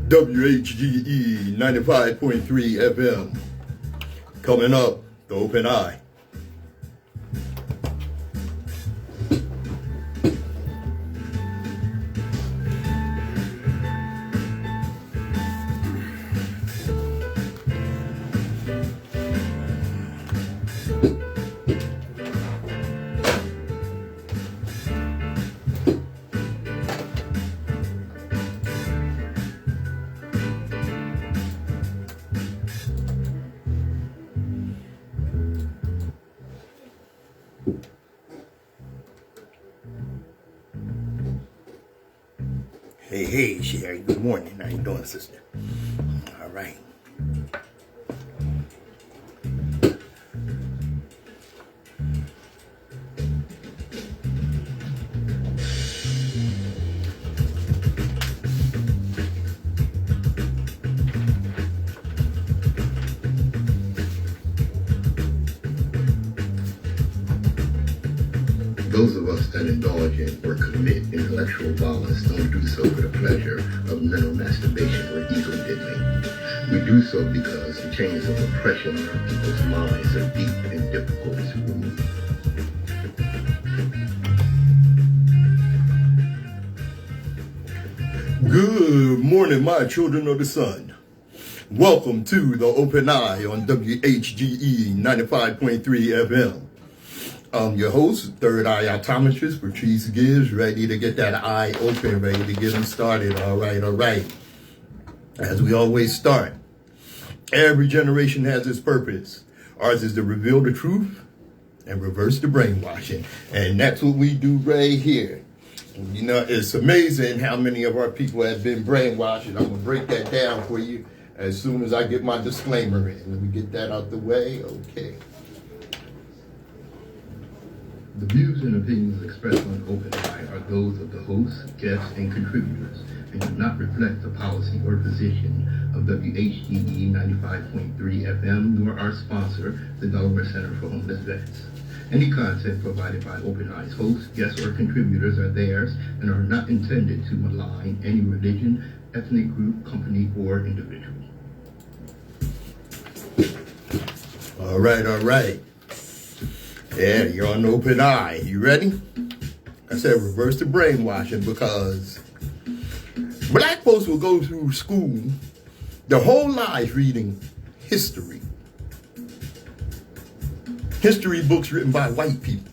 WHGE 95.3 FM. Coming up, the Open Eye. Hey, Sherry, good morning. How you doing, sister? All right. Those of us that indulge in or commit intellectual violence don't do so for the pleasure of mental masturbation or ego diddling. We do so because the chains of oppression on our people's minds are deep and difficult to remove. Good morning, my children of the sun. Welcome to the Open Eye on WHGE 95.3 FM. I'm your host, Third Eye Optometrist, Patrice Gibbs, ready to get that eye open, ready to get them started. All right. As we always start, every generation has its purpose. Ours is to reveal the truth and reverse the brainwashing. And that's what we do right here. You know, it's amazing how many of our people have been brainwashed. And I'm going to break that down for you as soon as I get my disclaimer in. Let me get that out the way. Okay. The views and opinions expressed on Open Eye are those of the hosts, guests, and contributors, and do not reflect the policy or position of WHGE 95.3 FM, nor our sponsor, the Delaware Center for Homeless Vets. Any content provided by Open Eye's hosts, guests, or contributors are theirs and are not intended to malign any religion, ethnic group, company, or individual. All right. Yeah, you're on the Open Eye. You ready? I said reverse the brainwashing because black folks will go through school their whole life reading history. History books written by white people.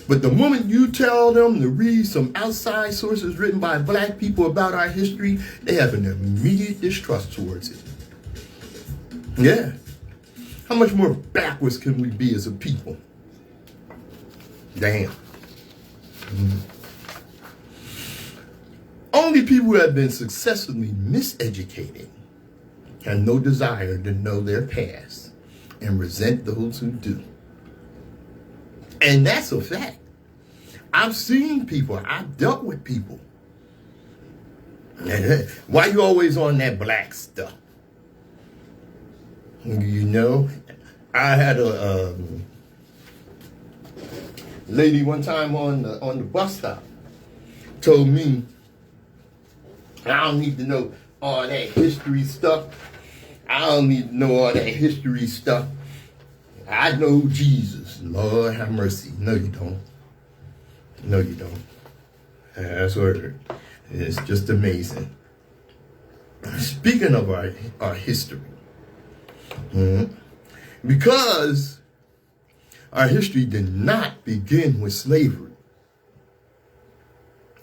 But the moment you tell them to read some outside sources written by black people about our history, they have an immediate distrust towards it. Yeah. How much more backwards can we be as a people? Damn. Only people who have been successfully miseducated have no desire to know their past and resent those who do. And that's a fact. I've seen people, I've dealt with people. Why you always on that black stuff? You know, I had a lady one time on the bus stop told me, I don't need to know all that history stuff. I don't need to know all that history stuff. I know Jesus. Lord have mercy. No, you don't. That's word. It's just amazing. Speaking of our history, because our history did not begin with slavery.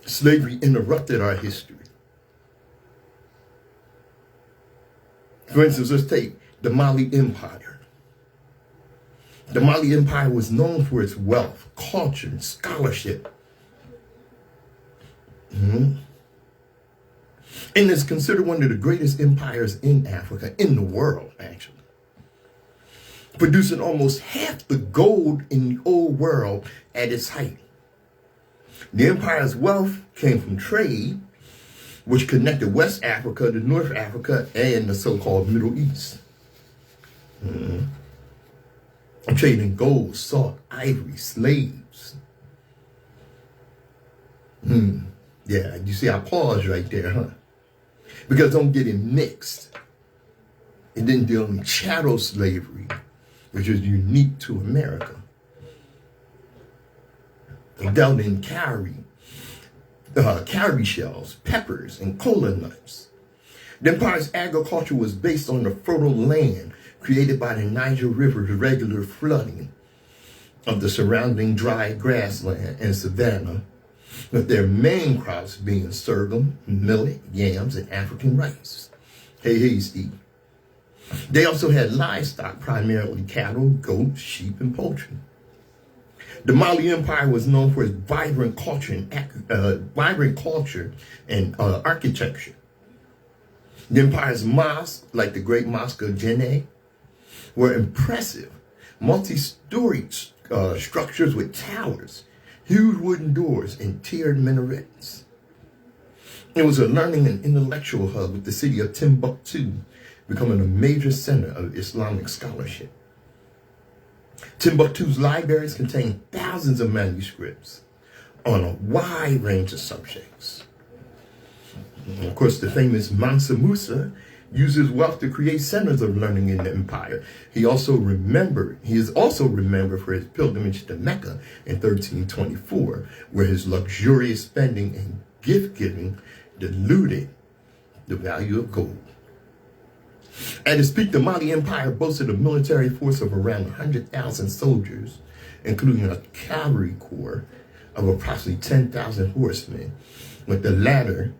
Slavery interrupted our history. For instance, let's take the Mali Empire. The Mali Empire was known for its wealth, culture, and scholarship. And it's considered one of the greatest empires in Africa, in the world, actually. Producing almost half the gold in the old world at its height. The empire's wealth came from trade, which connected West Africa to North Africa and the so-called Middle East. Trading gold, salt, ivory, slaves. Yeah, you see, I paused right there, huh? Because don't get it mixed. It didn't deal in chattel slavery, which is unique to America. It dealt in cowrie shells, peppers, and cola nuts. The empire's agriculture was based on the fertile land created by the Niger River's regular flooding of the surrounding dry grassland and savanna, with their main crops being sorghum, millet, yams, and African rice. Hey, Steve. They also had livestock, primarily cattle, goats, sheep, and poultry. The Mali Empire was known for its vibrant culture and architecture. The empire's mosques, like the Great Mosque of Djenné, were impressive, multi-storied structures with towers, huge wooden doors, and tiered minarets. It was a learning and intellectual hub, with the city of Timbuktu becoming a major center of Islamic scholarship. Timbuktu's libraries contain thousands of manuscripts on a wide range of subjects. And of course, the famous Mansa Musa used his wealth to create centers of learning in the empire. He is also remembered for his pilgrimage to Mecca in 1324, where his luxurious spending and gift-giving diluted the value of gold. At its peak, the Mali Empire boasted a military force of around 100,000 soldiers, including a cavalry corps of approximately 10,000 horsemen, with the latter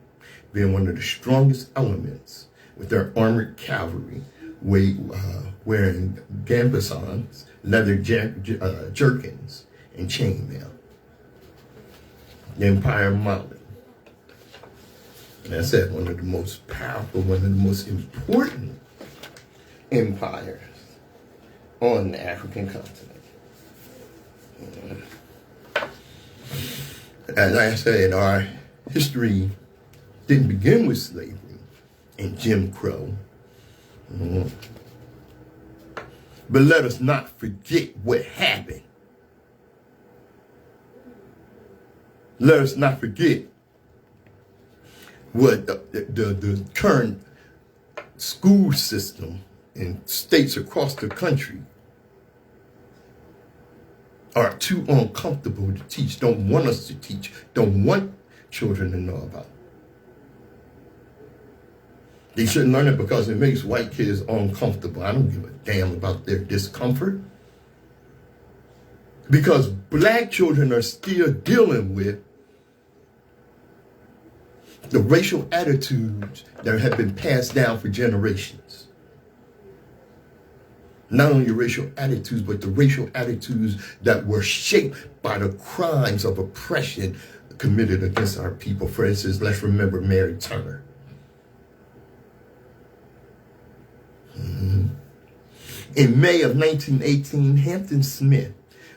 being one of the strongest elements, with their armored cavalry wearing gambesons, leather jerkins, and chainmail. The Empire of Mali. And I said one of the most powerful, one of the most important empires on the African continent. As I said, our history didn't begin with slavery and Jim Crow. But let us not forget what happened. Let us not forget what the current school system in states across the country are too uncomfortable to teach, don't want us to teach, don't want children to know about. They shouldn't learn it because it makes white kids uncomfortable. I don't give a damn about their discomfort. Because black children are still dealing with the racial attitudes that have been passed down for generations. Not only racial attitudes, but the racial attitudes that were shaped by the crimes of oppression committed against our people. For instance, let's remember Mary Turner. In May of 1918, Hampton Smith,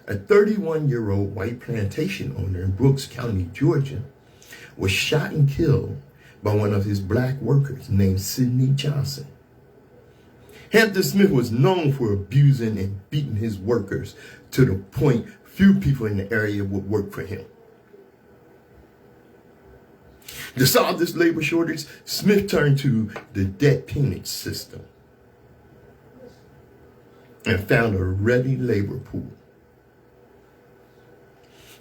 a 31-year-old white plantation owner in Brooks County, Georgia, was shot and killed by one of his black workers named Sidney Johnson. Hampton Smith was known for abusing and beating his workers to the point few people in the area would work for him. To solve this labor shortage, Smith turned to the debt peonage system and found a ready labor pool.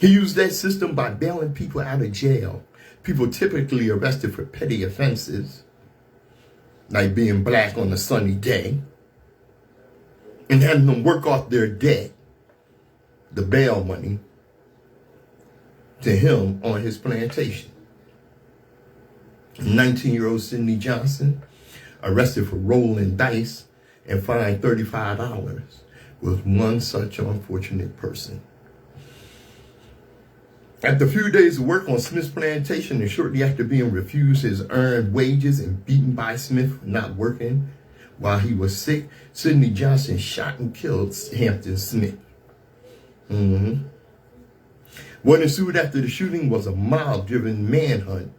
He used that system by bailing people out of jail, people typically arrested for petty offenses, like being black on a sunny day, and having them work off their debt, the bail money, to him on his plantation. 19-year-old Sidney Johnson, arrested for rolling dice and fined $35, was one such unfortunate person. After a few days of work on Smith's plantation, and shortly after being refused his earned wages and beaten by Smith for not working while he was sick, Sidney Johnson shot and killed Hampton Smith. What ensued after the shooting was a mob-driven manhunt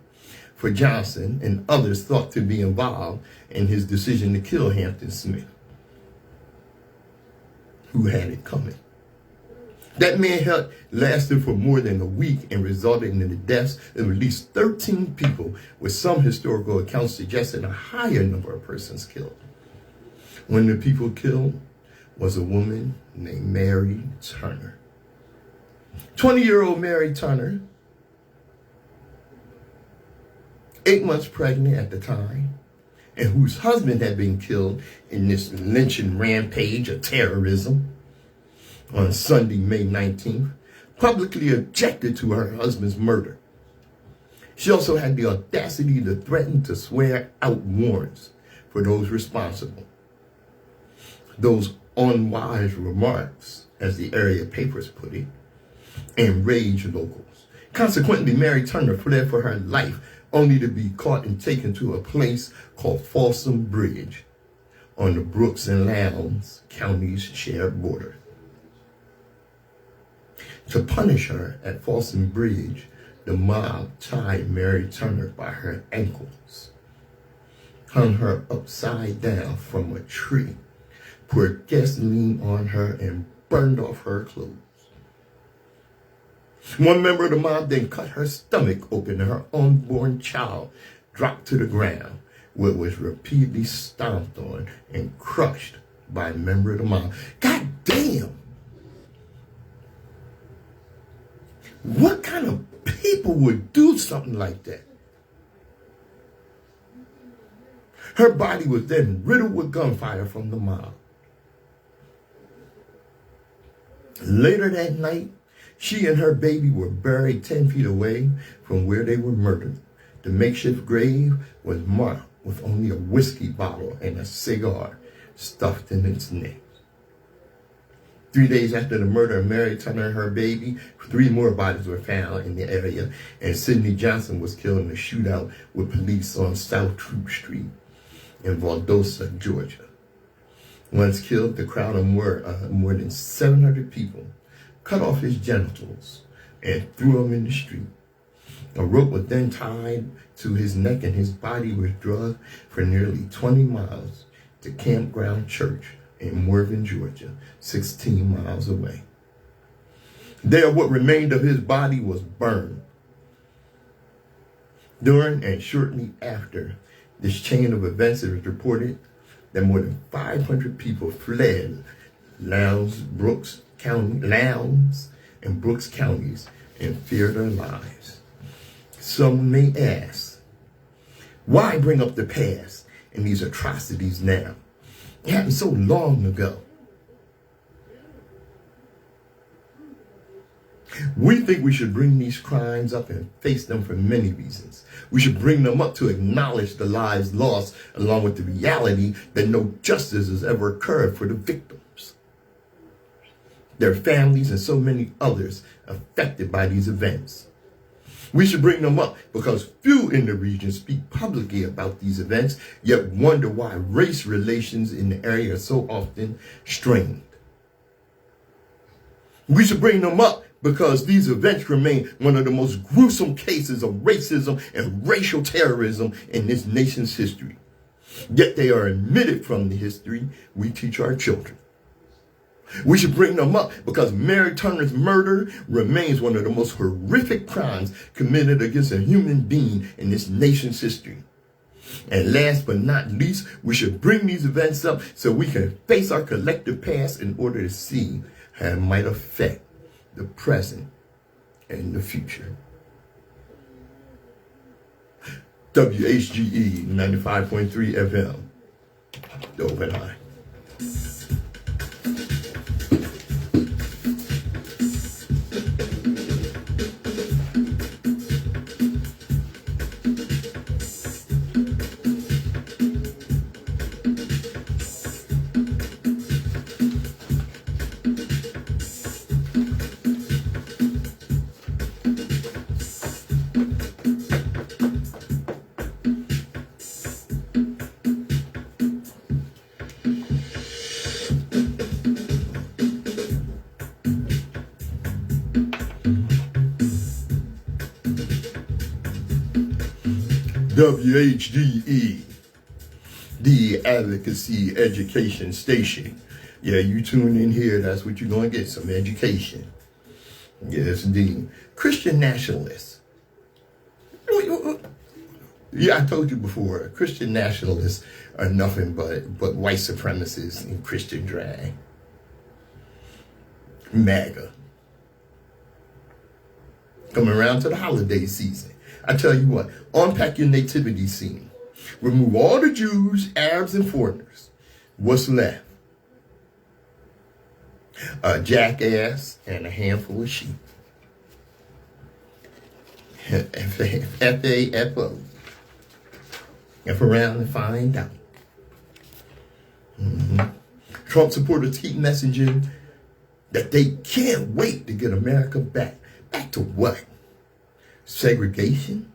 for Johnson and others thought to be involved in his decision to kill Hampton Smith, who had it coming. That manhunt lasted for more than a week and resulted in the deaths of at least 13 people, with some historical accounts suggesting a higher number of persons killed. One of the people killed was a woman named Mary Turner. 20-year-old Mary Turner, 8 months pregnant at the time, and whose husband had been killed in this lynching rampage of terrorism on Sunday, May 19th, publicly objected to her husband's murder. She also had the audacity to threaten to swear out warrants for those responsible. Those unwise remarks, as the area papers put it, enraged locals. Consequently, Mary Turner fled for her life, only to be caught and taken to a place called Folsom Bridge on the Brooks and Lowndes counties shared border. To punish her at Folsom Bridge, the mob tied Mary Turner by her ankles, hung her upside down from a tree, poured gasoline on her, and burned off her clothes. One member of the mob then cut her stomach open, and her unborn child dropped to the ground, where it was repeatedly stomped on and crushed by a member of the mob. God damn! What kind of people would do something like that? Her body was then riddled with gunfire from the mob. Later that night, she and her baby were buried 10 feet away from where they were murdered. The makeshift grave was marked with only a whiskey bottle and a cigar stuffed in its neck. 3 days after the murder of Mary Turner and her baby, 3 more bodies were found in the area, and Sidney Johnson was killed in a shootout with police on South Troop Street in Valdosta, Georgia. Once killed, the crowd of more than 700 people cut off his genitals and threw him in the street. A rope was then tied to his neck, and his body was dragged for nearly 20 miles to Campground Church in Morgan, Georgia, 16 miles away. There, what remained of his body was burned. During and shortly after this chain of events, it was reported that more than 500 people fled Lowndes and Brooks counties in fear of their lives. Some may ask, why bring up the past and these atrocities now? It happened so long ago. We think we should bring these crimes up and face them for many reasons. We should bring them up to acknowledge the lives lost, along with the reality that no justice has ever occurred for the victims, their families, and so many others affected by these events. We should bring them up because few in the region speak publicly about these events, yet wonder why race relations in the area are so often strained. We should bring them up because these events remain one of the most gruesome cases of racism and racial terrorism in this nation's history. Yet they are omitted from the history we teach our children. We should bring them up because Mary Turner's murder remains one of the most horrific crimes committed against a human being in this nation's history. And last but not least, we should bring these events up so we can face our collective past in order to see how it might affect the present and the future. WHGE 95.3 FM, the Open Eye. WHGE, the Advocacy Education Station. Yeah, you tune in here, that's what you're going to get, some education. Yes, indeed. Christian nationalists. Yeah, I told you before, Christian nationalists are nothing but white supremacists in Christian drag. MAGA. Coming around to the holiday season. I tell you what, unpack your nativity scene. Remove all the Jews, Arabs, and foreigners. What's left? A jackass and a handful of sheep. F-A-F-O. F around and find out. Trump supporters keep messaging that they can't wait to get America back. Back to what? Segregation?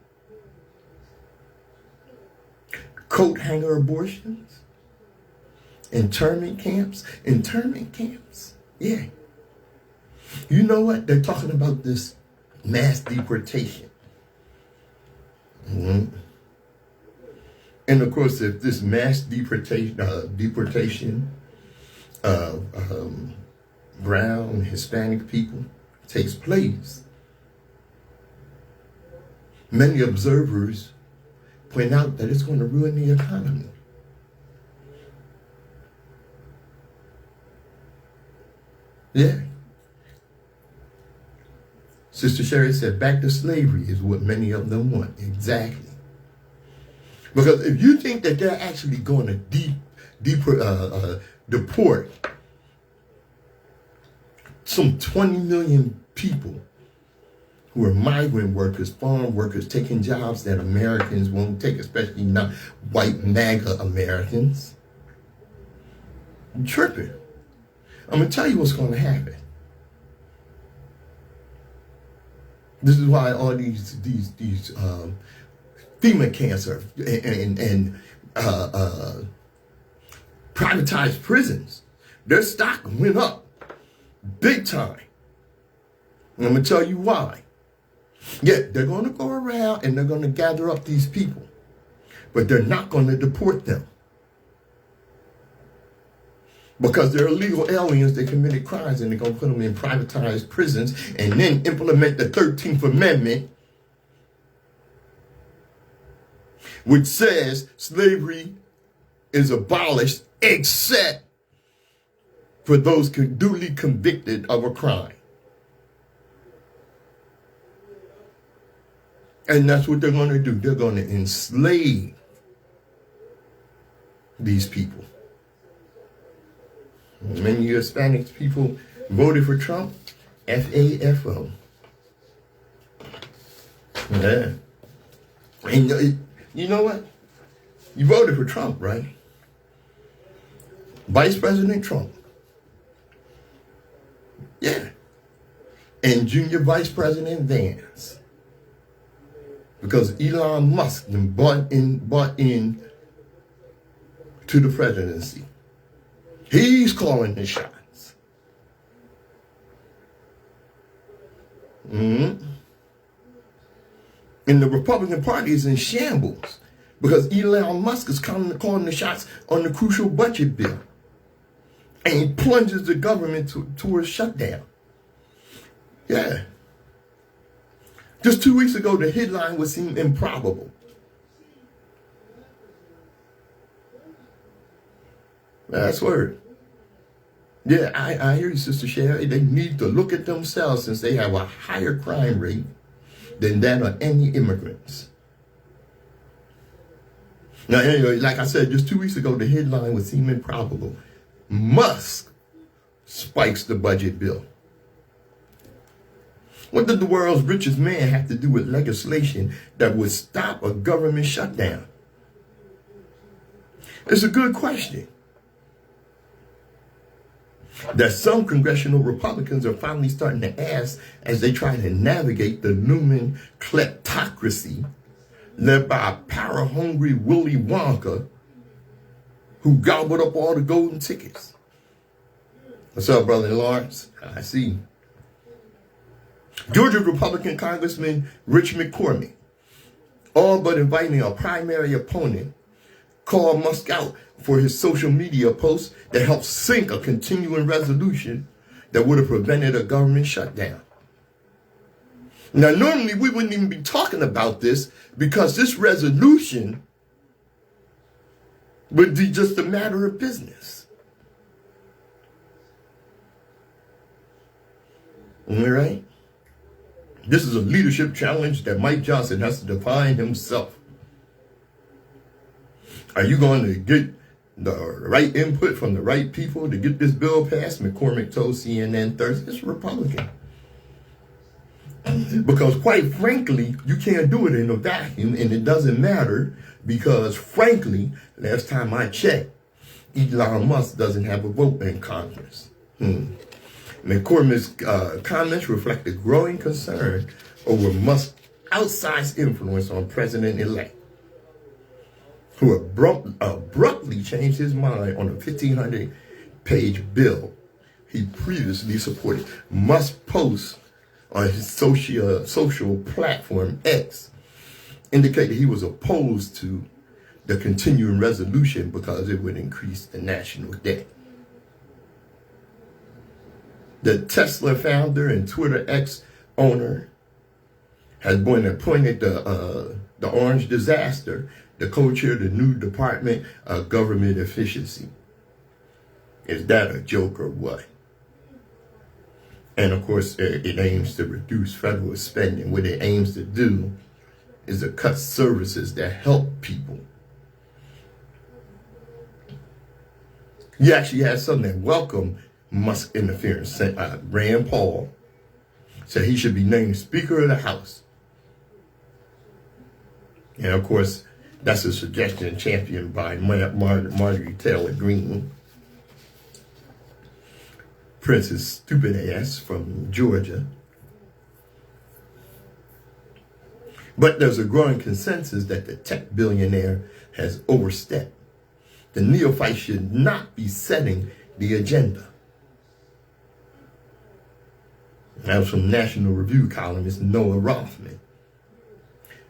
Coat hanger abortions? Internment camps? Internment camps? Yeah. You know what? They're talking about this mass deportation. And of course, if this mass deportation of brown, Hispanic people takes place, many observers point out that it's going to ruin the economy. Yeah. Sister Sherry said, back to slavery is what many of them want. Exactly. Because if you think that they're actually going to deport some 20 million people who are migrant workers, farm workers, taking jobs that Americans won't take, especially not white MAGA Americans, you're tripping. I'm going to tell you what's going to happen. This is why all these FEMA camps and privatized prisons, their stock went up big time. And I'm going to tell you why. Yeah, they're going to go around and they're going to gather up these people, but they're not going to deport them. Because they're illegal aliens, they committed crimes, and they're going to put them in privatized prisons and then implement the 13th Amendment, which says slavery is abolished except for those duly convicted of a crime. And that's what they're going to do. They're going to enslave these people. Many Hispanic people voted for Trump. F-A-F-O. Yeah. And you know what? You voted for Trump, right? Vice President Trump. Yeah. And Junior Vice President Vance. Because Elon Musk bought in to the presidency. He's calling the shots. And the Republican Party is in shambles because Elon Musk is calling the shots on the crucial budget bill. And he plunges the government towards shutdown. Yeah. Just 2 weeks ago, the headline would seem improbable. That's word. Yeah, I hear you, Sister Sherry. They need to look at themselves since they have a higher crime rate than that of any immigrants. Now, anyway, like I said, just 2 weeks ago, the headline would seem improbable. Musk spikes the budget bill. What did the world's richest man have to do with legislation that would stop a government shutdown? It's a good question that some congressional Republicans are finally starting to ask as they try to navigate the looming kleptocracy led by a power-hungry Willy Wonka who gobbled up all the golden tickets. What's up, Brother Lawrence? I see. Georgia Republican Congressman Rich McCormick, all but inviting a primary opponent, called Musk out for his social media post that helped sink a continuing resolution that would have prevented a government shutdown. Now, normally we wouldn't even be talking about this because this resolution would be just a matter of business. All right? This is a leadership challenge that Mike Johnson has to define himself. Are you going to get the right input from the right people to get this bill passed? McCormick told CNN Thursday. It's Republican. Because quite frankly, you can't do it in a vacuum, and it doesn't matter because frankly, last time I checked, Elon Musk doesn't have a vote in Congress. McCormick's comments reflect a growing concern over Musk's outsized influence on President-elect, who abruptly changed his mind on a 1,500-page bill he previously supported. Musk posts on his social platform X indicated he was opposed to the continuing resolution because it would increase the national debt. The Tesla founder and Twitter X owner has been appointed the Orange Disaster, the co-chair of the new Department of Government Efficiency. Is that a joke or what? And of course, it aims to reduce federal spending. What it aims to do is to cut services that help people. You actually had something that welcomed Musk interference. Rand Paul said he should be named Speaker of the House. And of course, that's a suggestion championed by Marjorie Taylor Greene, Prince's stupid ass from Georgia. But there's a growing consensus that the tech billionaire has overstepped. The neophyte should not be setting the agenda. That was from National Review columnist Noah Rothman.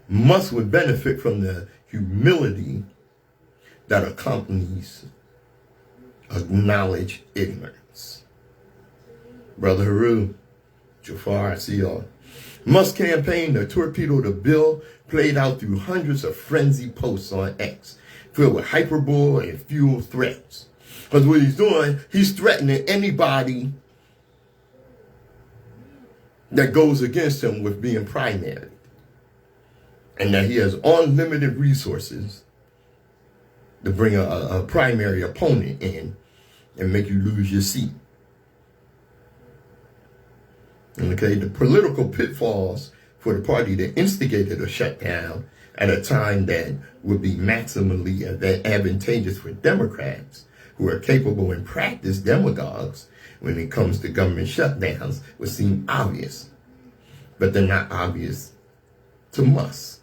Musk would benefit from the humility that accompanies acknowledged ignorance. Brother Haru, Jafar, I see y'all. Musk's campaign to torpedo the bill played out through hundreds of frenzied posts on X, filled with hyperbole and fuel threats. Because what he's doing, he's threatening anybody that goes against him with being primary. And that he has unlimited resources to bring a primary opponent in and make you lose your seat. Okay, the political pitfalls for the party that instigated a shutdown at a time that would be maximally advantageous for Democrats, who are capable in practice demagogues when it comes to government shutdowns, would seem obvious. But they're not obvious to Musk.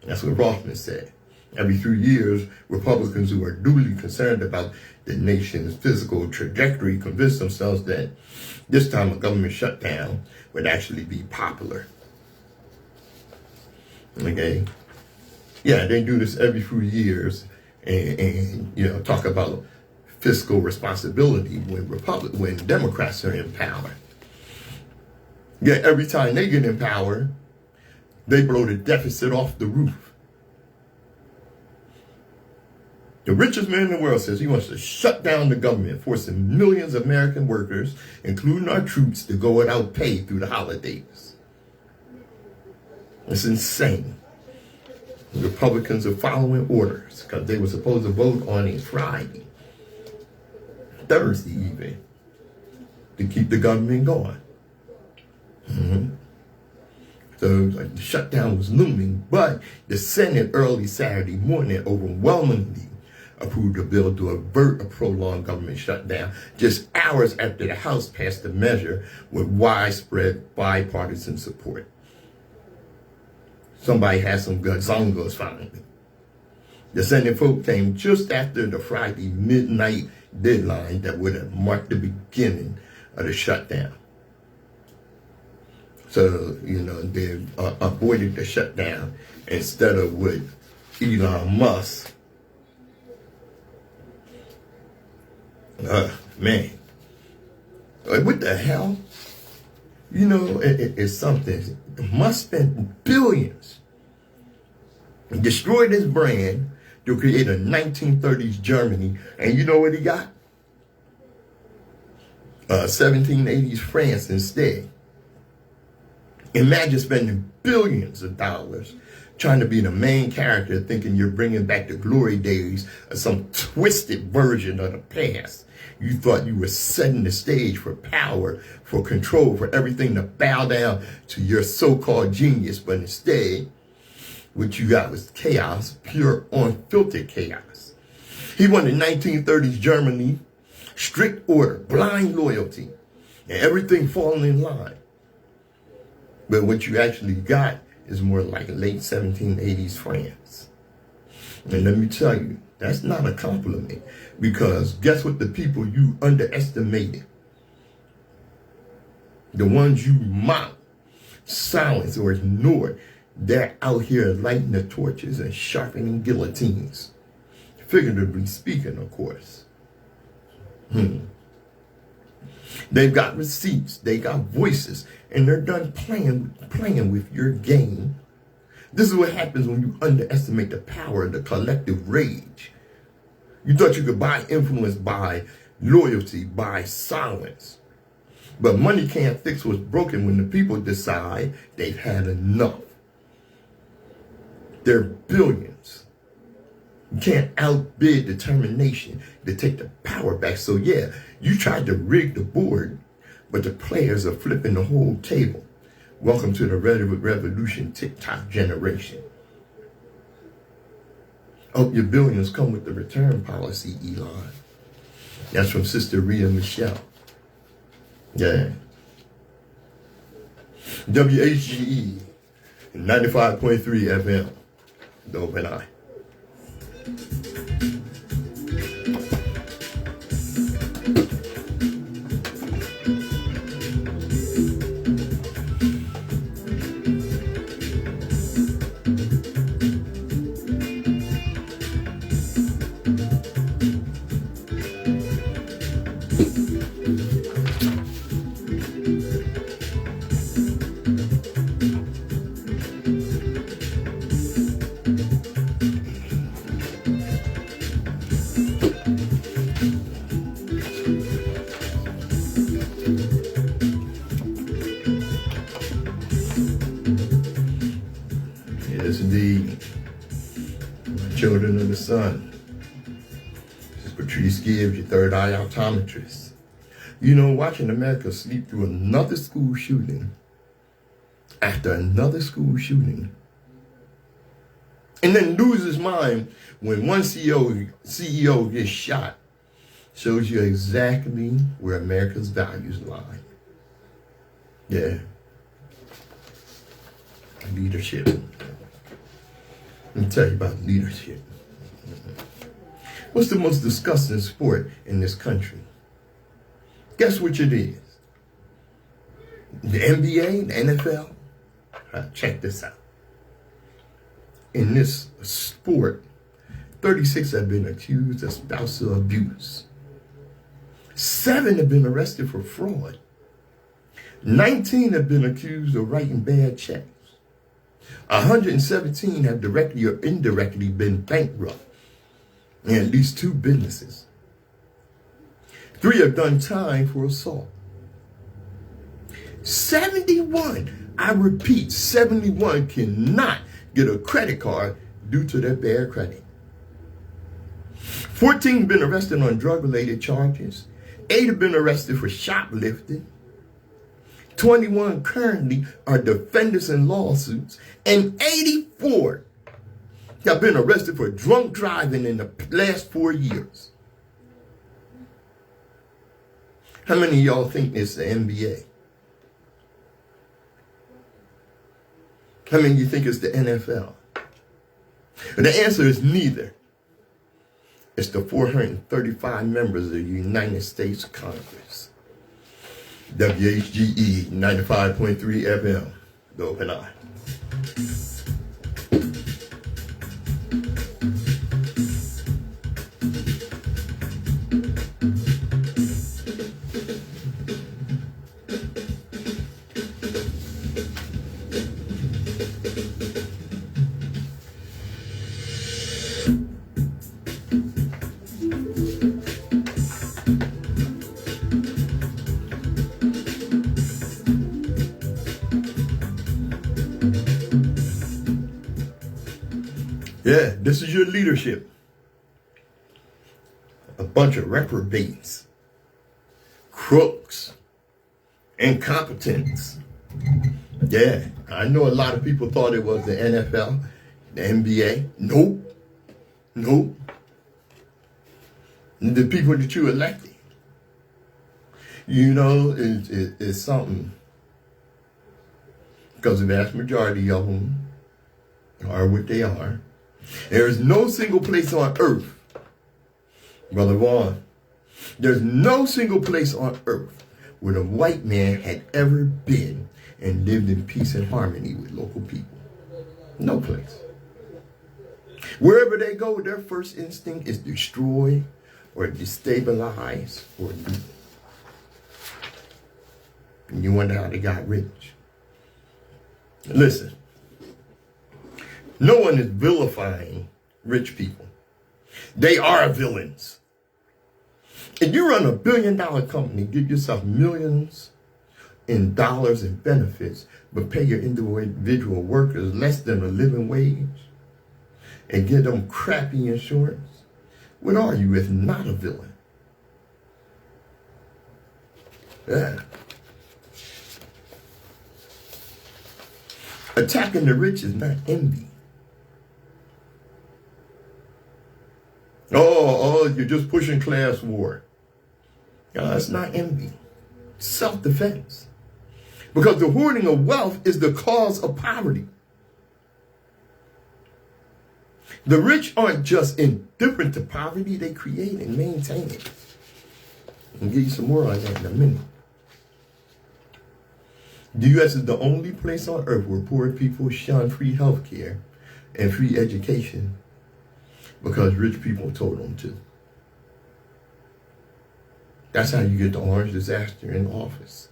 That's what Rothman said. Every 3 years, Republicans who are duly concerned about the nation's physical trajectory convince themselves that this time a government shutdown would actually be popular. Okay? Yeah, they do this every few years and you know, talk about fiscal responsibility when Democrats are in power. Yet every time they get in power, they blow the deficit off the roof. The richest man in the world says he wants to shut down the government, forcing millions of American workers, including our troops, to go without pay through the holidays. It's insane. The Republicans are following orders because they were supposed to vote on a Friday, Thursday even, to keep the government going. So the shutdown was looming, but the Senate early Saturday morning overwhelmingly approved a bill to avert a prolonged government shutdown just hours after the House passed the measure with widespread bipartisan support. Somebody had some gazongos finally. The Senate vote came just after the Friday midnight deadline that would have marked the beginning of the shutdown. So, you know, they avoided the shutdown instead of what Elon Musk. Man, what the hell? You know, it's something. Must spend billions. Destroyed his brand to create a 1930s Germany. And you know what he got? 1780s France instead. Imagine spending billions of dollars trying to be the main character, thinking you're bringing back the glory days of some twisted version of the past. You thought you were setting the stage for power, for control, for everything to bow down to your so-called genius. But instead, what you got was chaos, pure, unfiltered chaos. He wanted 1930s Germany, strict order, blind loyalty, and everything falling in line. But what you actually got is more like late 1780s France. And let me tell you, that's not a compliment, because guess what the people you underestimated, the ones you mocked, silenced, or ignored, they're out here lighting the torches and sharpening guillotines. Figuratively speaking, of course. They've got receipts, they got voices, and they're done playing with your game. This is what happens when you underestimate the power of the collective rage. You thought you could buy influence by loyalty, by silence. But money can't fix what's broken when the people decide they've had enough. They're billions. You can't outbid determination to take the power back. So yeah, you tried to rig the board, but the players are flipping the whole table. Welcome to the revolution TikTok generation. Hope your billions come with the return policy, Elon. That's from Sister Rita Michelle. Yeah. WHGE 95.3 FM. The Open Eye. Yes, indeed. Children of the sun. This is Patrice Gibbs, your third eye optometrist. You know, watching America sleep through another school shooting after another school shooting, and then lose his mind when one CEO gets shot, shows you exactly where America's values lie. Yeah. Leadership. Let me tell you about leadership. What's the most disgusting sport in this country? Guess which it is? The NBA, the NFL? Check this out. In this sport, 36 have been accused of spousal abuse. 7 have been arrested for fraud. 19 have been accused of writing bad checks. 117 have directly or indirectly been bankrupt in at least 2 businesses. 3 have done time for assault. 71, I repeat, 71 cannot get a credit card due to their bad credit. 14 been arrested on drug-related charges. 8 have been arrested for shoplifting. 21 currently are defendants in lawsuits, and 84 have been arrested for drunk driving in the last 4 years. How many of y'all think it's the NBA? How many of you think it's the NFL? And the answer is neither. It's the 435 members of the United States Congress. WHGE 95.3 FM, the Open Eye. Yeah, this is your leadership. A bunch of reprobates, crooks, incompetents. Yeah, I know a lot of people thought it was the NFL, the NBA. Nope. Nope. The people that you elected. You know, it's something. Because the vast majority of them are what they are. There is no single place on earth, Brother Vaughn, there's no single place on earth where the white man had ever been and lived in peace and harmony with local people. No place. Wherever they go, their first instinct is destroy or destabilize or loot. And you wonder how they got rich. Listen, no one is vilifying rich people. They are villains. If you run $1 billion company, give yourself millions in dollars in benefits, but pay your individual workers less than a living wage and give them crappy insurance, what are you if not a villain? Yeah. Attacking the rich is not envy. Oh, you're just pushing class war. No, it's not envy. Self-defense. Because the hoarding of wealth is the cause of poverty. The rich aren't just indifferent to poverty, they create and maintain it. I'll give you some more on that in a minute. The U.S. is the only place on earth where poor people shun free health care and free education because rich people told them to. That's how you get the orange disaster in office.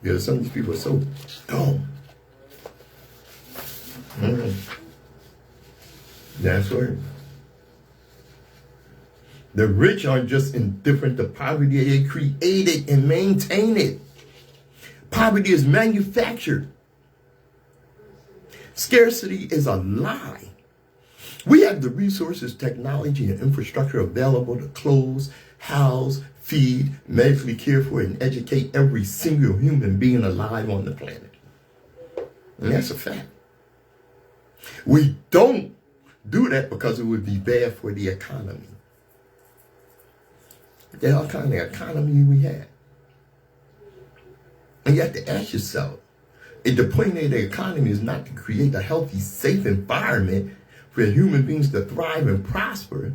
Because some of these people are so dumb. That's right. The rich aren't just indifferent to poverty, they create it and maintain it. Poverty is manufactured. Scarcity is a lie. We have the resources, technology, and infrastructure available to clothe, house, feed, medically care for, and educate every single human being alive on the planet. And that's a fact. We don't do that because it would be bad for the economy. The hell kind of economy we have. And you have to ask yourself, if the point of the economy is not to create a healthy, safe environment for human beings to thrive and prosper,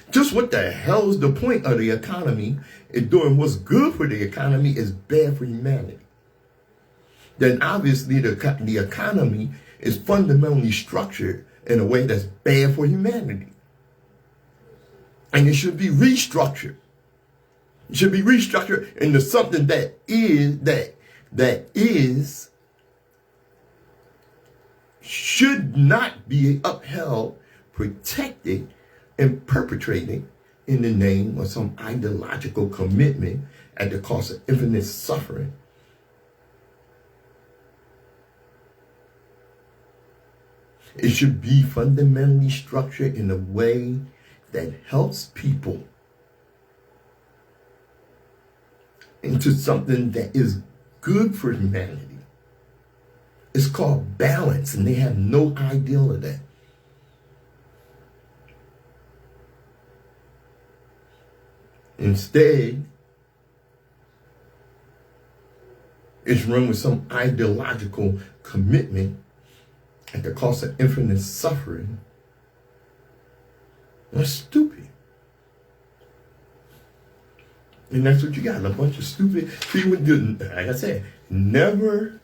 just what the hell is the point of the economy if doing what's good for the economy is bad for humanity? Then obviously the economy is fundamentally structured in a way that's bad for humanity. And it should be restructured. It should be restructured into something that should not be upheld, protected, and perpetrated in the name of some ideological commitment at the cost of infinite suffering. It should be fundamentally structured in a way that helps people into something that is good for humanity. It's called balance, and they have no idea of that. Instead, it's run with some ideological commitment at the cost of infinite suffering. That's stupid. And that's what you got, a bunch of stupid people. Like I said, never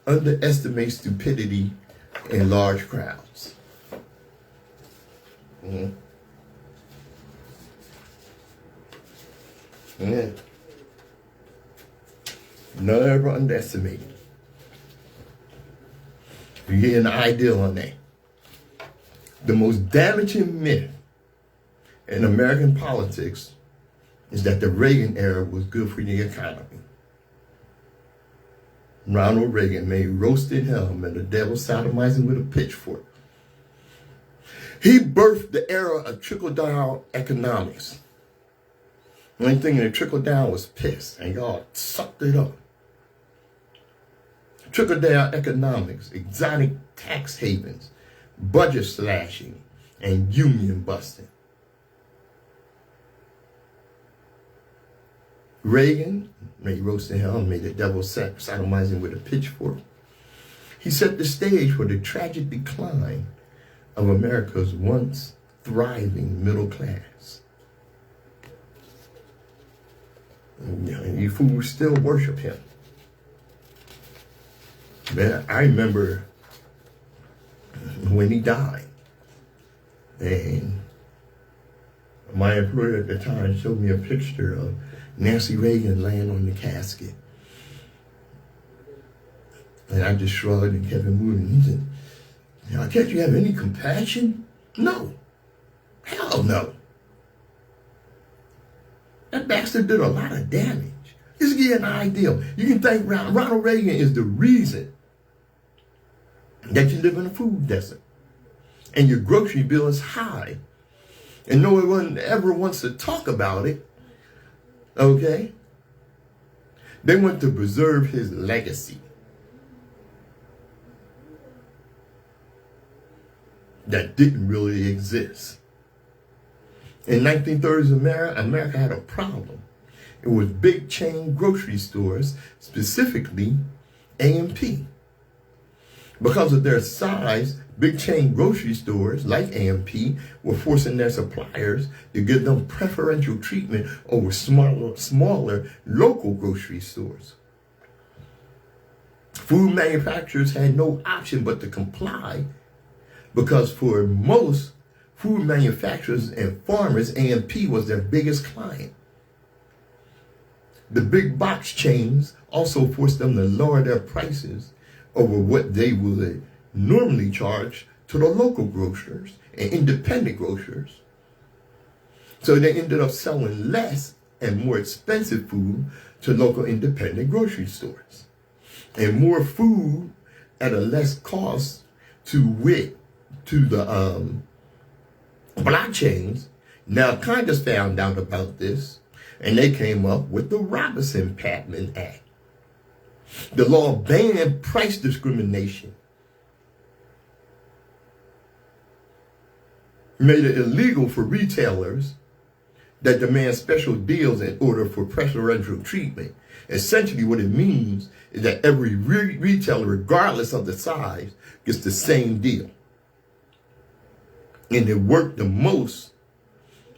underestimate stupidity in large crowds. Yeah. Never underestimate it. You get an idea on that. The most damaging myth in American politics is that the Reagan era was good for the economy. Ronald Reagan may roast in hell and the devil sodomizing with a pitchfork. He birthed the era of trickle-down economics. The only thing that trickled down was piss, and y'all sucked it up. Trickle-down economics, exotic tax havens, budget slashing, and union busting. Reagan, may roast in hell, may the devil sodomizing with a pitchfork. He set the stage for the tragic decline of America's once thriving middle class. And you fools still worship him. Man, I remember when he died, and my employer at the time showed me a picture of Nancy Reagan laying on the casket. And I just shrugged and kept it moving. He said, can't you have any compassion? No. Hell no. That bastard did a lot of damage. Just to give you an idea. You can think Ronald Reagan is the reason that you live in a food desert and your grocery bill is high and no one ever wants to talk about it. Okay? They want to preserve his legacy. That didn't really exist. In 1930s America had a problem. It was big chain grocery stores, specifically A&P. Because of their size, big chain grocery stores like A&P were forcing their suppliers to give them preferential treatment over smaller local grocery stores. Food manufacturers had no option but to comply, because for most food manufacturers and farmers, A&P was their biggest client. The big box chains also forced them to lower their prices over what they would normally charge to the local grocers and independent grocers. So they ended up selling less and more expensive food to local independent grocery stores. And more food at a less cost to the block chains. Now Congress found out about this, and they came up with the Robinson-Patman Act. The law banned price discrimination, made it illegal for retailers that demand special deals in order for preferential treatment. Essentially what it means is that every retailer, regardless of the size, gets the same deal. And it worked the most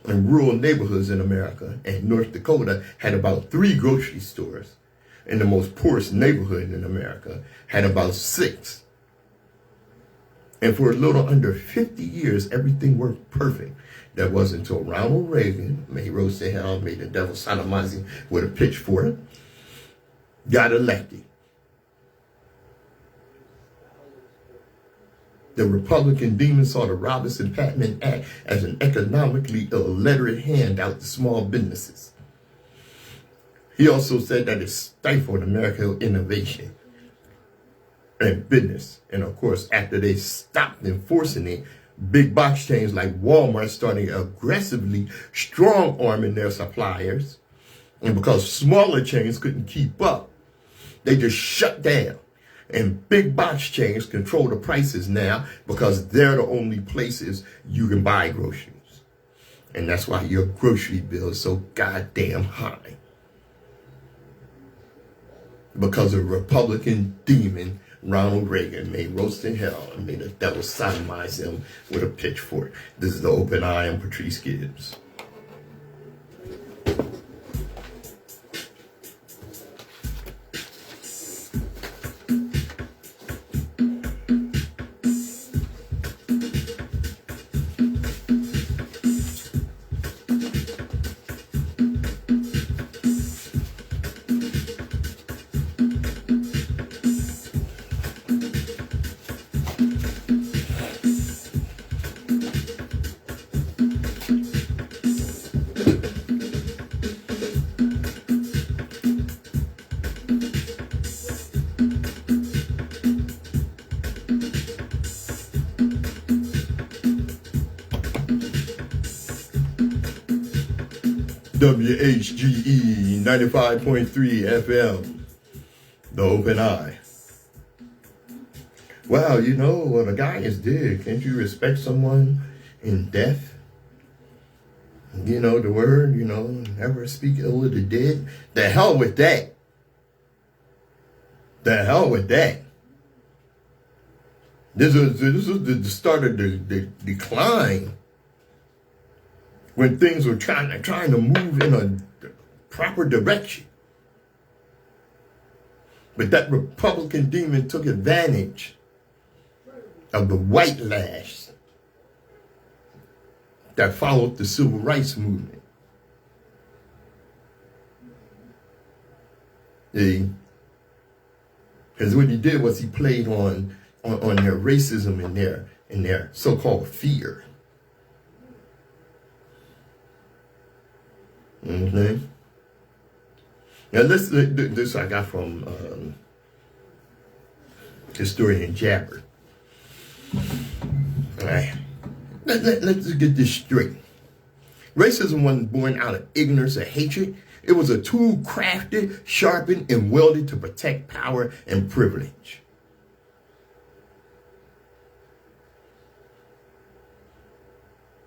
in rural neighborhoods in America. And North Dakota had about 3 grocery stores. And the most poorest neighborhood in America had about 6. And for a little under 50 years, everything worked perfect. That wasn't until Ronald Reagan, may he roast in hell, may the devil sodomize him with a pitchfork, got elected. The Republican demon saw the Robinson-Patman Act as an economically illiterate handout to small businesses. He also said that it stifled American innovation and business. And of course, after they stopped enforcing it, big box chains like Walmart started aggressively strong-arming their suppliers. And because smaller chains couldn't keep up, they just shut down. And big box chains control the prices now because they're the only places you can buy groceries. And that's why your grocery bill is so goddamn high. Because of Republican demon Ronald Reagan, may roast in hell and may the devil sodomize him with a pitchfork. This is the Open Eye. I'm Patrice Gibbs. WHGE 95.3 FM, The Open Eye. Wow, you know what a guy is dead. Can't you respect someone in death? You know the word, never speak ill of the dead. The hell with that. The hell with that. This is the start of the decline. When things were trying to move in a proper direction. But that Republican demon took advantage of the white lash that followed the civil rights movement. See? Because what he did was he played on their racism and their so-called fear. Okay. Now this I got from historian Jabber. All right. Let's get this straight. Racism wasn't born out of ignorance or hatred. It was a tool crafted, sharpened, and wielded to protect power and privilege.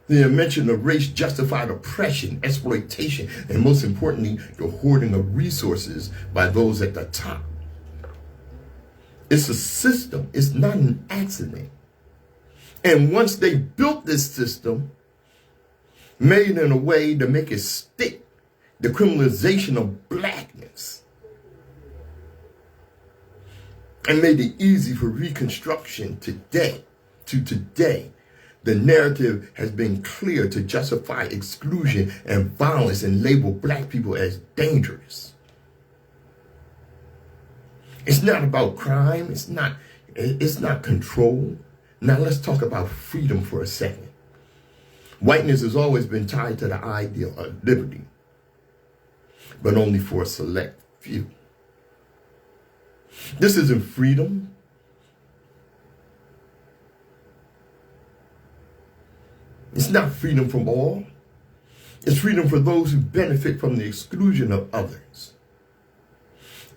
The invention of race justified oppression, exploitation, and most importantly, the hoarding of resources by those at the top. It's a system. It's not an accident. And once they built this system, made in a way to make it stick, the criminalization of blackness, and made it easy for reconstruction today, the narrative has been clear to justify exclusion and violence and label black people as dangerous. It's not about crime. It's not control. Now let's talk about freedom for a second. Whiteness has always been tied to the ideal of liberty, but only for a select few. This isn't freedom. It's not freedom from all. It's freedom for those who benefit from the exclusion of others.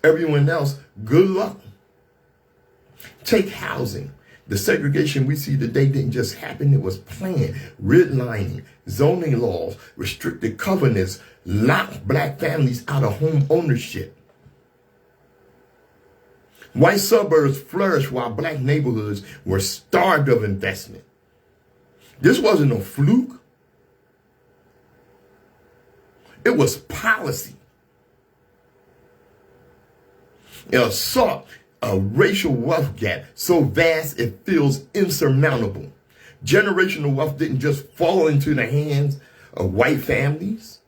Everyone else, good luck. Take housing. The segregation we see today didn't just happen, it was planned. Redlining, zoning laws, restricted covenants, locked black families out of home ownership. White suburbs flourished while black neighborhoods were starved of investment. This wasn't a fluke. It was policy. It sought a racial wealth gap so vast it feels insurmountable. Generational wealth didn't just fall into the hands of white families.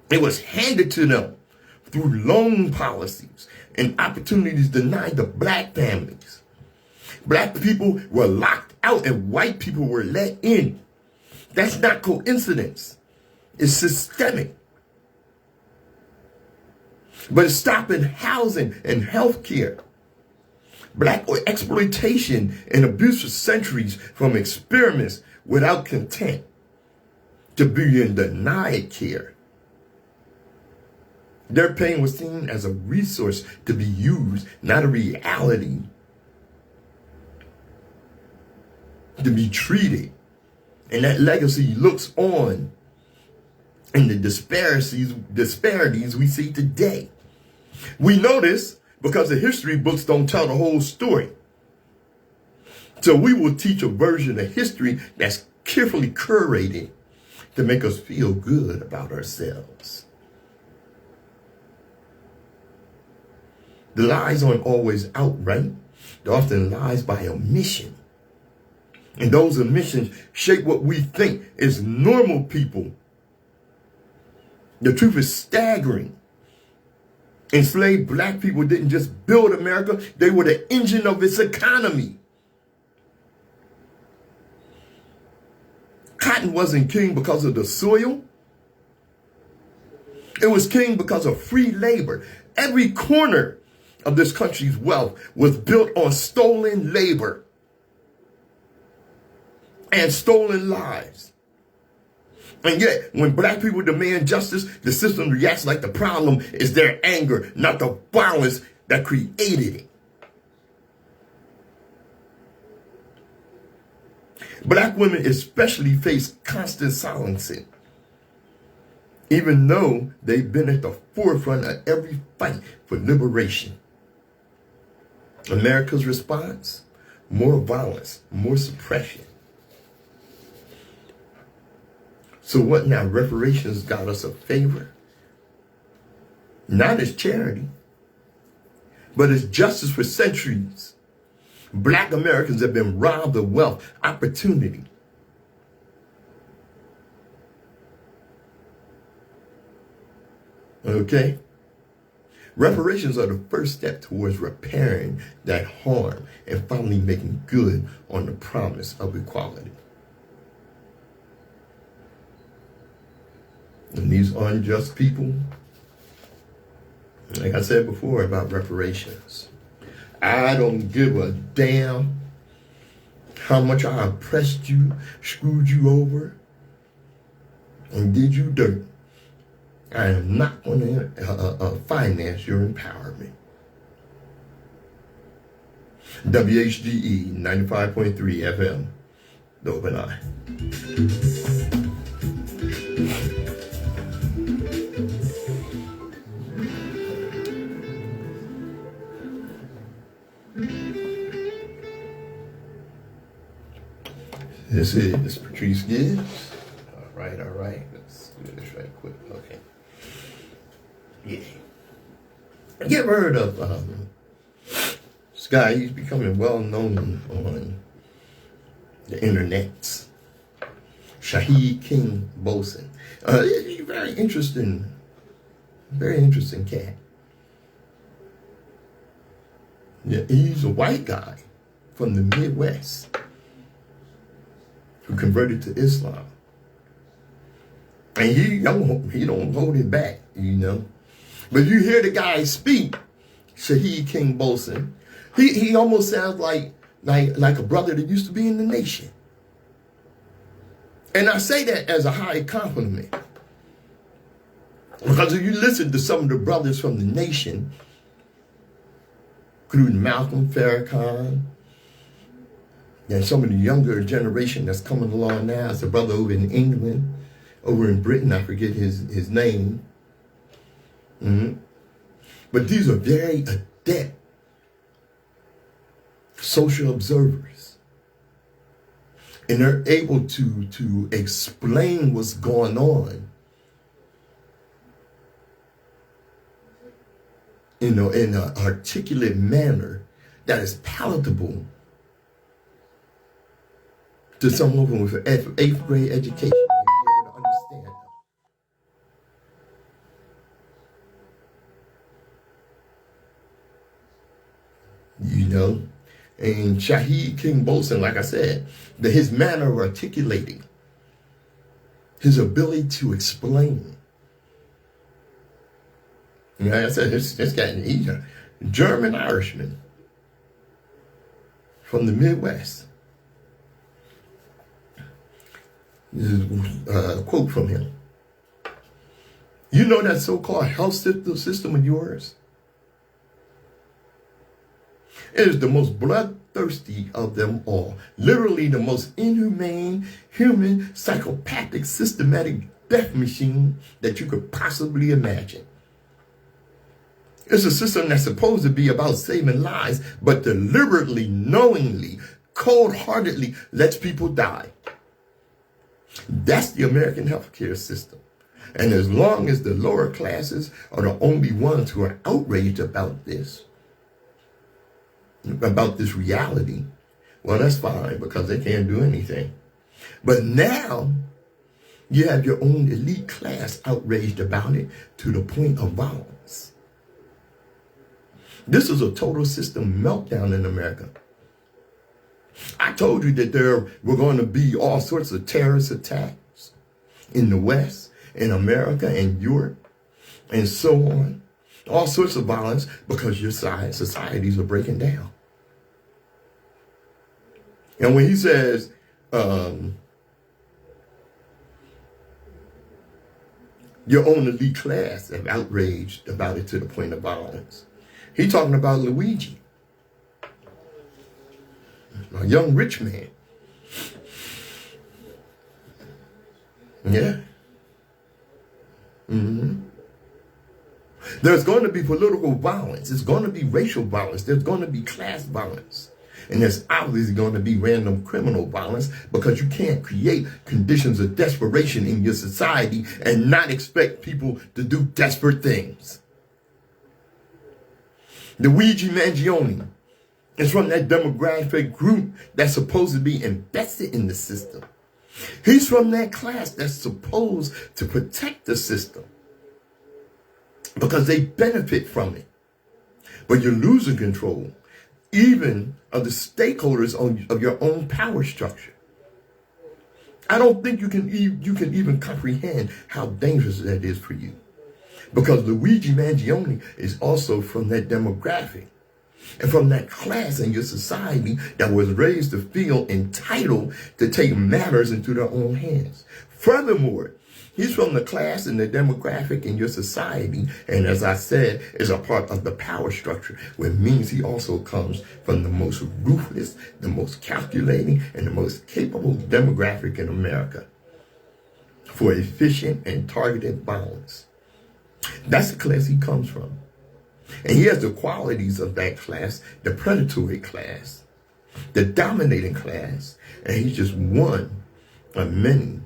It was handed to them through loan policies and opportunities denied to black families. Black people were locked out and white people were let in. That's not coincidence. It's systemic. But it's stopping housing and health care. Black exploitation and abuse for centuries, from experiments without content to being denied care. Their pain was seen as a resource to be used, not a reality to be treated. And that legacy looks on in the disparities we see today. We know this because the history books don't tell the whole story. So we will teach a version of history that's carefully curated to make us feel good about ourselves. The lies aren't always outright. They're often lies by omission. And those omissions shape what we think is normal people. The truth is staggering. Enslaved black people didn't just build America, they were the engine of its economy. Cotton wasn't king because of the soil. It was king because of free labor. Every corner of this country's wealth was built on stolen labor and stolen lives. And yet, when black people demand justice, the system reacts like the problem is their anger, not the violence that created it. Black women especially face constant silencing, even though they've been at the forefront of every fight for liberation. America's response? More violence, more suppression. So what now? Reparations got us a favor? Not as charity, but as justice for centuries. Black Americans have been robbed of wealth, opportunity. Okay? Reparations are the first step towards repairing that harm and finally making good on the promise of equality. And these unjust people, like I said before about reparations, I don't give a damn how much I oppressed you, screwed you over, and did you dirt. I am not going to finance your empowerment. WHGE 95.3 FM, the Open Eye. This is Patrice Gibbs. All right. Let's do this right quick. Okay. Yeah. You ever heard of this guy? He's becoming well known on the internet. Shaheed King Bolson. He's a very interesting cat. Yeah, he's a white guy from the Midwest who converted to Islam. And he don't hold it back, you know. But you hear the guy speak, Shaheed King Bolson, he almost sounds like a brother that used to be in the nation. And I say that as a high compliment. Because if you listen to some of the brothers from the nation, including Malcolm Farrakhan, and some of the younger generation that's coming along now, it's a brother over in England, over in Britain, I forget his name. But these are very adept social observers. And they're able to explain what's going on, you know, in an articulate manner that is palatable to someone with an eighth grade education. You know, and Shaheed King Bolson, like I said, his manner of articulating, his ability to explain. Like I said, this guy, he's a German Irishman from the Midwest. This is a quote from him. You know that so-called health system of yours? It is the most bloodthirsty of them all. Literally the most inhumane, human, psychopathic, systematic death machine that you could possibly imagine. It's a system that's supposed to be about saving lives, but deliberately, knowingly, cold-heartedly lets people die. That's the American healthcare system. And as long as the lower classes are the only ones who are outraged about this reality, well, that's fine because they can't do anything. But now you have your own elite class outraged about it to the point of violence. This is a total system meltdown in America. I told you that there were going to be all sorts of terrorist attacks in the West, in America, and Europe, and so on. All sorts of violence because your societies are breaking down. And when he says, Your own elite class have outraged about it to the point of violence. He's talking about Luigi, a young rich man. Yeah. There's going to be political violence. There's going to be racial violence. There's going to be class violence. And there's obviously going to be random criminal violence, because you can't create conditions of desperation in your society and not expect people to do desperate things. Luigi Mangione is from that demographic group that's supposed to be invested in the system. He's from that class that's supposed to protect the system because they benefit from it. But you're losing control even of the stakeholders of your own power structure. I don't think you can even comprehend how dangerous that is for you, because Luigi Mangione is also from that demographic and from that class in your society that was raised to feel entitled to take matters into their own hands. Furthermore, he's from the class and the demographic in your society, and as I said, is a part of the power structure, which means he also comes from the most ruthless, the most calculating, and the most capable demographic in America for efficient and targeted violence. That's the class he comes from. And he has the qualities of that class, the predatory class, the dominating class, and he's just one of many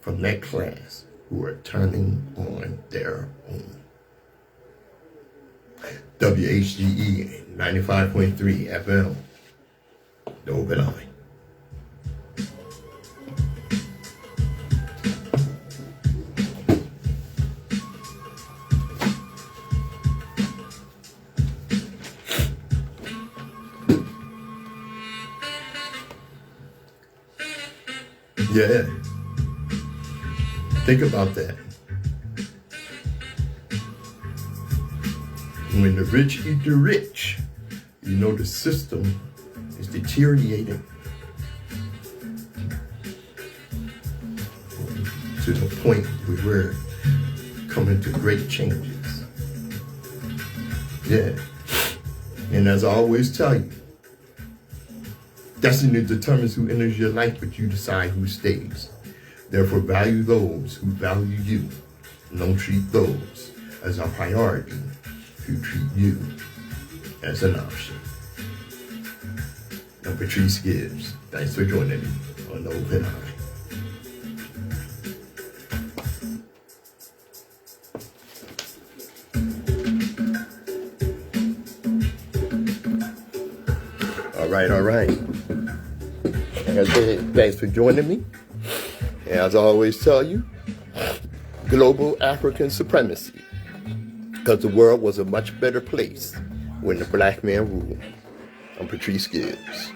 from that class who are turning on their own. WHGE 95.3 FM, the Open Eye. Yeah. Think about that. When the rich eat the rich, you know the system is deteriorating to the point where we're coming to great changes. Yeah. And as I always tell you, destiny determines who enters your life, but you decide who stays. Therefore, value those who value you. And don't treat those as a priority who treat you as an option. I'm Patrice Gibbs. Thanks for joining me on The Open Eye. All right. Thanks for joining me. As I always tell you, global African supremacy, because the world was a much better place when the black man ruled. I'm Patrice Gibbs.